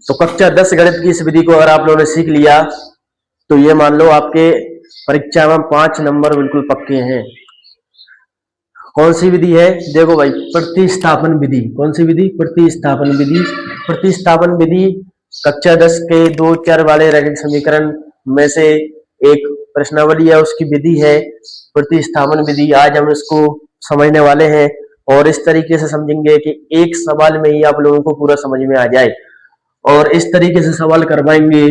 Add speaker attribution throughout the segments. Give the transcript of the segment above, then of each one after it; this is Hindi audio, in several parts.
Speaker 1: तो कक्षा 10 गणित की इस विधि को अगर आप लोगों ने सीख लिया तो ये मान लो आपके परीक्षा में 5 नंबर बिल्कुल पक्के हैं। कौन सी विधि है? देखो भाई, प्रतिस्थापन विधि। कौन सी विधि? प्रतिस्थापन विधि। प्रतिस्थापन विधि कक्षा 10 के दो चर वाले रैखिक समीकरण में से एक प्रश्नावली है, उसकी विधि है प्रतिस्थापन विधि। आज हम इसको समझने वाले हैं और इस तरीके से समझेंगे कि एक सवाल में ही आप लोगों को पूरा समझ में आ जाए, और इस तरीके से सवाल करवाएंगे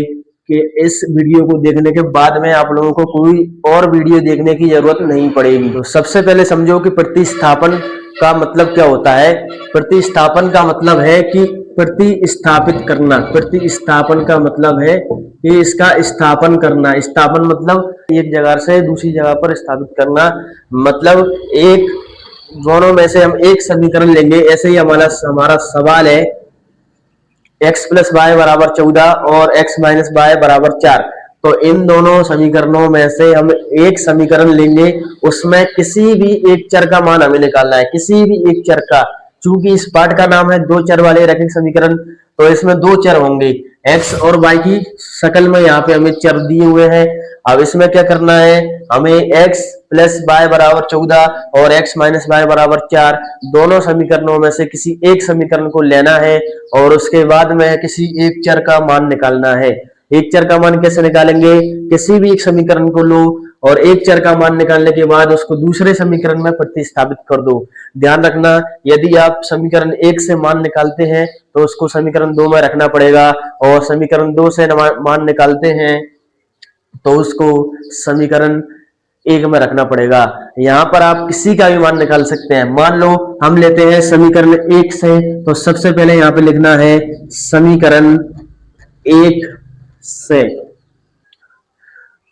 Speaker 1: कि इस वीडियो को देखने के बाद में आप लोगों को कोई और वीडियो देखने की जरूरत नहीं पड़ेगी। तो सबसे पहले समझो कि प्रतिस्थापन का मतलब क्या होता है। प्रतिस्थापन का मतलब है कि प्रतिस्थापित करना। प्रतिस्थापन का मतलब है कि इसका स्थापन करना। स्थापन मतलब एक जगह से दूसरी जगह पर स्थापित करना। मतलब एक दोनों में से हम एक समीकरण लेंगे। ऐसे ही हमारा सवाल है x प्लस वाई बराबर 14 और x माइनस वाई बराबर 4। तो इन दोनों समीकरणों में से हम एक समीकरण लेंगे, उसमें किसी भी एक चर का मान हमें निकालना है, किसी भी एक चर का। चूंकि इस पाठ का नाम है दो चर वाले रैखिक समीकरण, तो इसमें दो चर होंगे, x और y की शकल में यहाँ पे हमें चर दिए हुए हैं। अब इसमें क्या करना है, हमें x प्लस वाई बराबर 14 और x माइनस वाई बराबर 4 दोनों समीकरणों में से किसी एक समीकरण को लेना है और उसके बाद में किसी एक चर का मान निकालना है। एक चर का मान कैसे निकालेंगे? किसी भी एक समीकरण को लो और एक चर का मान निकालने के बाद उसको दूसरे समीकरण में प्रतिस्थापित कर दो। ध्यान रखना, यदि आप समीकरण 1 से मान निकालते हैं तो उसको समीकरण 2 में रखना पड़ेगा, और समीकरण 2 से मान निकालते हैं तो उसको समीकरण 1 में रखना पड़ेगा। यहाँ पर आप किसी का भी मान निकाल सकते हैं। मान लो हम लेते हैं समीकरण 1 से, तो सबसे पहले यहाँ पे लिखना है समीकरण 1 से।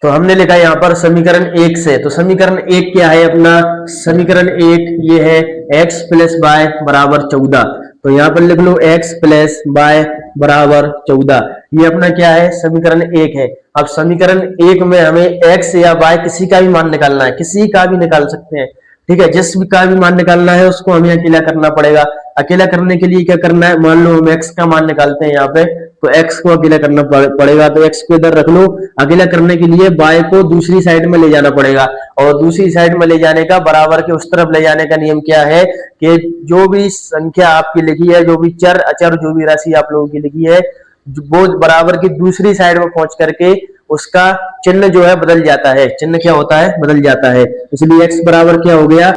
Speaker 1: तो हमने लिखा यहाँ पर समीकरण 1 से। तो समीकरण 1 क्या है अपना? समीकरण 1 ये है x प्लस वाई बराबर 14। तो यहाँ पर लिख लो x प्लस वाई बराबर 14। ये अपना क्या है? समीकरण 1 है। अब समीकरण 1 में हमें x या y किसी का भी मान निकालना है, किसी का भी निकाल सकते हैं, ठीक है। जिस का भी मान निकालना है उसको हमें अकेला करना पड़ेगा। अकेला करने के लिए क्या करना है, मान लो हम x का मान निकालते हैं यहाँ पे, तो x को अकेला करना पड़ेगा। तो x को इधर रख लो। अकेला करने के लिए y को दूसरी साइड में ले जाना पड़ेगा, और दूसरी साइड में ले जाने का, बराबर के उस तरफ ले जाने का नियम क्या है कि जो भी संख्या आपकी लिखी है, जो भी चर अचर जो भी राशि आप लोगों की लिखी है, वो बराबर की दूसरी साइड में पहुंच करके उसका चिन्ह जो है बदल जाता है। चिन्ह क्या होता है? बदल जाता है। इसलिए x बराबर क्या हो गया?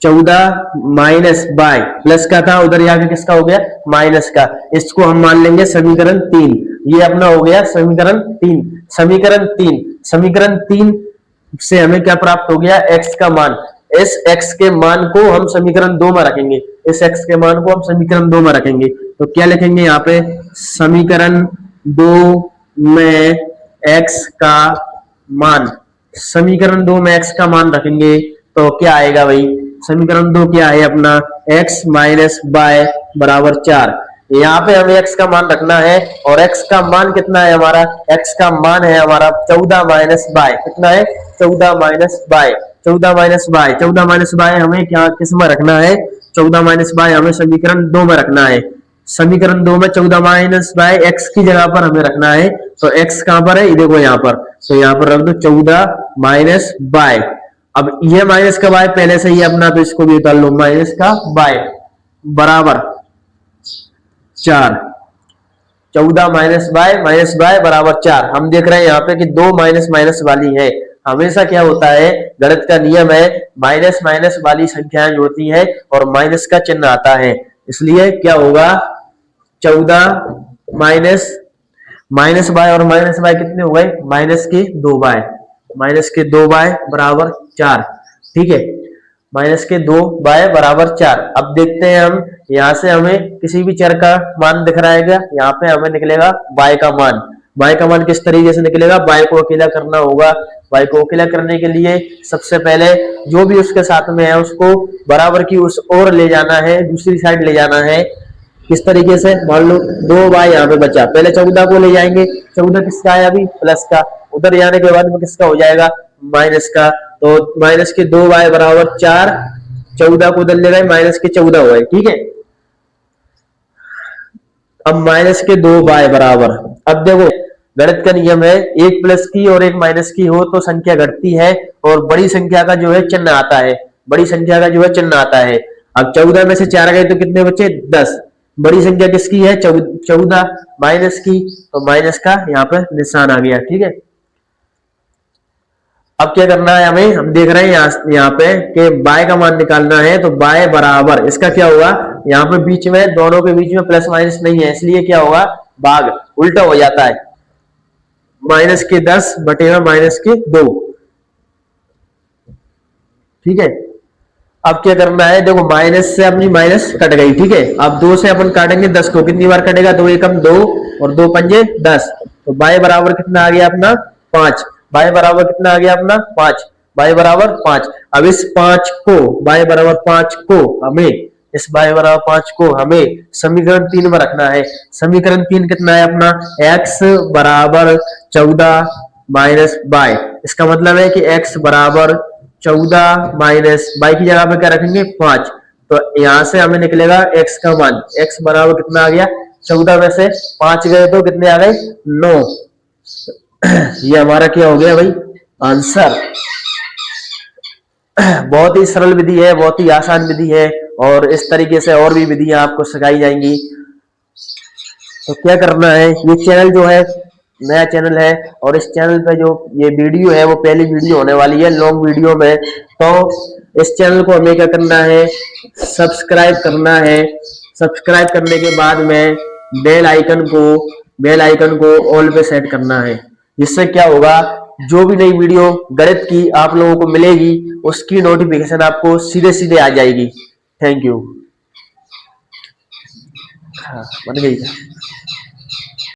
Speaker 1: 14 माइनस बाय, प्लस का था उधर जाके किसका हो गया? माइनस का। इसको हम मान लेंगे समीकरण 3। ये अपना हो गया समीकरण 3। समीकरण 3 से हमें क्या प्राप्त हो गया? x का मान। इस x के मान को हम समीकरण 2 में रखेंगे। इस x के मान को हम समीकरण 2 में रखेंगे। तो क्या लिखेंगे यहाँ पे? समीकरण 2 में x का मान। समीकरण 2 में x का मान रखेंगे तो क्या आएगा भाई? समीकरण 2 क्या है अपना? x माइनस वाई बराबर 4। यहाँ पे हमें x का मान रखना है, और x का मान कितना है हमारा? x का मान है हमारा 14 माइनस वाई। कितना है? 14 minus y. 14 minus y. 14 minus y हमें क्या किस में रखना है? 14 माइनस वाई हमें समीकरण 2 में रखना है। समीकरण 2 में 14 माइनस वाई x की जगह पर हमें रखना है। तो x कहां पर है? देखो यहाँ पर। तो यहाँ पर रख दो 14 माइनस वाई। अब ये माइनस का y पहले से ही अपना, तो इसको भी उतार लो, माइनस का y बराबर 4। 14 माइनस y बराबर 4। हम देख रहे हैं यहाँ पे कि 2 माइनस माइनस वाली है। हमेशा क्या होता है, गणित का नियम है, माइनस माइनस वाली संख्याएं जो होती है और माइनस का चिन्ह आता है। इसलिए क्या होगा? 14 माइनस माइनस y और माइनस y कितने हो गए? माइनस के 2y। माइनस के 2y बराबर 4। ठीक है, माइनस के 2y बराबर 4। अब देखते हैं हम, यहाँ से हमें किसी भी चर का मान दिख रहा है क्या? यहाँ पे हमें निकलेगा y का मान। y का मान किस तरीके से निकलेगा? y को अकेला करना होगा। y को अकेला करने के लिए सबसे पहले जो भी उसके साथ में है उसको बराबर की उस ओर ले जाना है, दूसरी साइड ले जाना है। किस तरीके से? मान लो 2y यहाँ पे बचा, पहले 14 को ले जाएंगे। 14 किसका है अभी? प्लस का। उधर जाने के बाद में किसका हो जाएगा? माइनस का। तो माइनस के 2y बराबर 4। 14 को उधर ले गए, माइनस के 14 हुए। ठीक है, अब माइनस के 2 बाय बराबर। अब देखो गणित का नियम है, एक प्लस की और एक माइनस की हो तो संख्या घटती है और बड़ी संख्या का जो है चिन्ह आता है, बड़ी संख्या का जो है चिन्ह आता है। अब 14 में से 4 गए तो कितने बचे? 10। बड़ी संख्या किसकी है? 14 माइनस की, तो माइनस का यहाँ पर निशान आ गया। ठीक है, अब क्या करना है हमें, हम देख रहे हैं यहाँ पे कि बाय का मान निकालना है, तो बाय बराबर इसका क्या होगा, यहाँ पे बीच में दोनों के बीच में प्लस माइनस नहीं है, इसलिए क्या होगा, भाग उल्टा हो जाता है, माइनस के 10 बटेगा माइनस के 2। ठीक है, अब क्या करना है, देखो माइनस से अपनी माइनस कट गई। ठीक है, अब 2 से अपन काटेंगे 10 को, कितनी बार कटेगा, 2 एकम 2 और 2 पंजे 10, तो बाय बराबर कितना आ गया अपना 5। बाय बराबर कितना आ गया अपना 5, बाय बराबर 5। अब इस 5 को, बाय बराबर 5 को हमें, इस बाय बराबर 5 को हमें समीकरण 3 में रखना है। समीकरण 3 कितना है अपना, x बराबर 14 माइनस बाय। इसका मतलब है कि x बराबर 14 माइनस बाई की जगह पे क्या रखेंगे 5, तो यहां से हमें निकलेगा x का मान, x बराबर कितना आ गया 14 में से 5 गए तो कितने आ गए 9। ये हमारा क्या हो गया भाई, आंसर। बहुत ही सरल विधि है, बहुत ही आसान विधि है, और इस तरीके से और भी विधियां आपको सिखाई जाएंगी। तो क्या करना है, ये चैनल जो है नया चैनल है, और इस चैनल पे जो ये वीडियो है वो पहली वीडियो होने वाली है लॉन्ग वीडियो में। तो इस चैनल को हमें क्या करना है, सब्सक्राइब करना है। सब्सक्राइब करने के बाद में बेल आइकन को ऑल पे सेट करना है, जिससे क्या होगा, जो भी नई वीडियो गणित की आप लोगों को मिलेगी उसकी नोटिफिकेशन आपको सीधे सीधे आ जाएगी। Thank you. हाँ, बन गई।